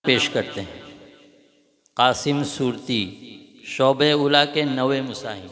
पेश करते हैं कासिम सूरती शोबे उला के नवे मुसाहिब।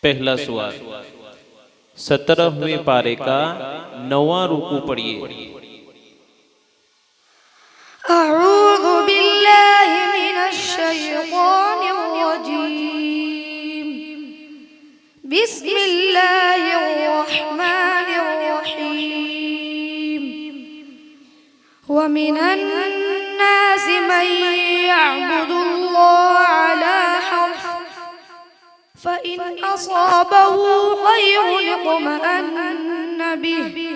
पहला सवाल 17वें पारे का 9वां रुकू पढ़िए। अऊज़ु बिल्लाहि मिनश शैतानिर रजीम। बिस्मिल्लाहिर रहमानिर रहीम। व मिनन नासि मन यअबुदुल्लाह अला हर्फ फ़इन असाबहु खैरुन इत्मअन्न बिहि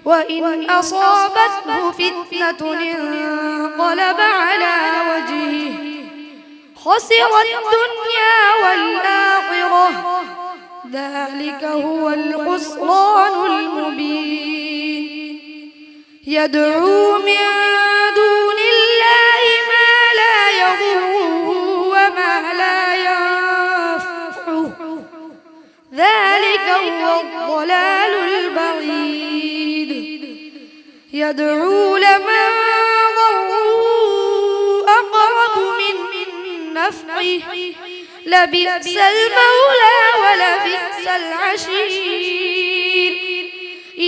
वइन असाबतहु फित्नतुन इंक़लब अला वजहिहि खसिरत दुन्या वल आखिरह ज़ालिक हुवल खुस्रानुल मुबीन। यद'ू मिन दूनिल्लाहि मा ला यदुर्रुहु व मा ला यंफ़उहु ذلك هو الضلال البعيد। يدعو لمن ضره أقرب من نفعه لبئس المولى ولبئس العشير।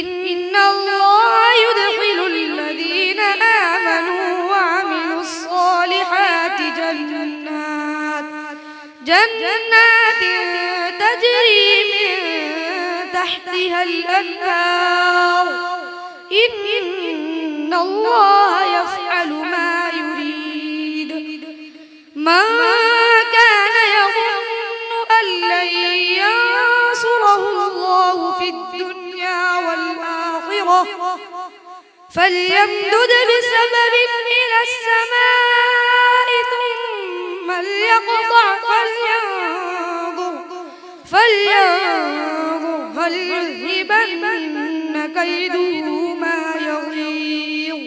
إن الله يدخل الذين آمنوا وعملوا الصالحات جنات تجري من تحتها الأنهار إن الله يفعل ما يريد। من كان يظن أن لن ينصره الله في الدنيا والآخرة فليمدد بسبب إلى السماء ثم ليقطع فلينظر هل يذهبن كيده ما يغيظ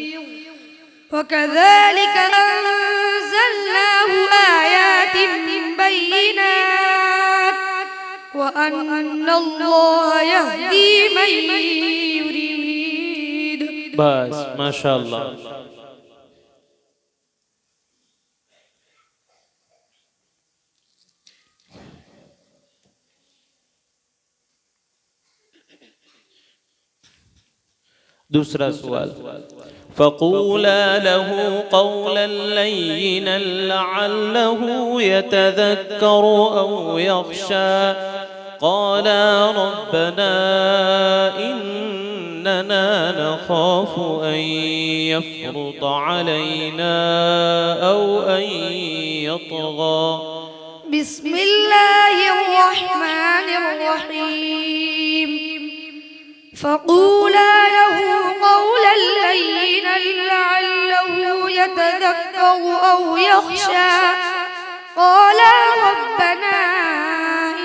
وكذلك أنزلناه آيات بينات وأن الله يهدي من يريد। बस माशाअल्लाह। दूसरा सवाल फ़क़ूला लहू क़ौलन लय्यिनन लअल्लहु यतज़क्करु औ यख़शा क़ाला रब्बना इन्नना नख़ाफ़ु अन यफ़्रुत अलैना औ अन यतग़ा। बिस्मिल्लाहिर रहमानिर रहीम। फ़क़ूला लहू क़ौलन लय्यिनन लअल्लहु यतज़क्करु औ यख़शा क़ाला रब्बना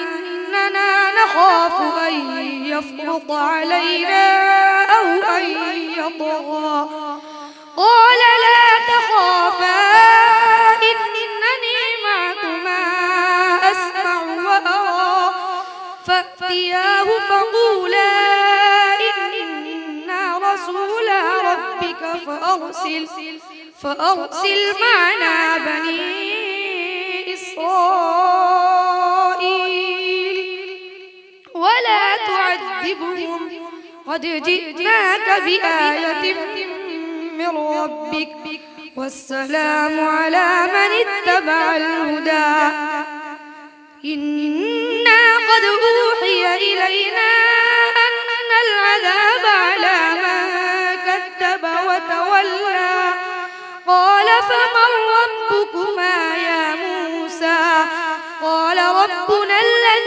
इन्नना नख़ाफ़ु अन यफ़्रुत अलैना औ अन यतग़ा। क़ाल ला तख़ाफ़ा इन्ननी मअकुमा अस्मअु व अरा فأتياه فقولا إنا رسولا ربك فأرسل معنا بني إسرائيل ولا تعذبهم قد جئناك بآية من ربك والسلام على من اتبع الهدى إنا قد أوحي إلينا أن العذاب على من كذب وتولى قال فمن ربكما يا موسى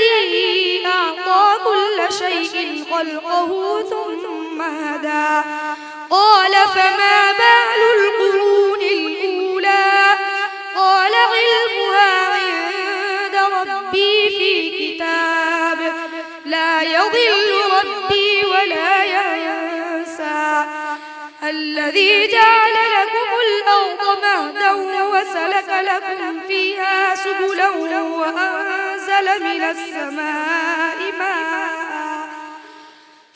الذي أعطى كل شيء خلقه ثم هدى قال فما بال القرون الأولى قال علمها عند ربي في كتاب لا يضل ربي ولا ينسى الذي جعل لكم الأرض مهدا وسلك لكم فيها سبلا وأنزل من السماء ماء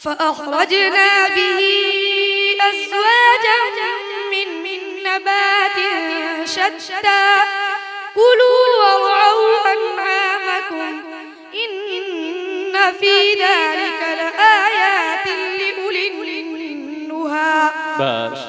فأخرجنا به أزواجا من نبات شتى كلوا وارعوا أنعامكم إن في ذلك لآيات لأولي النهى. بس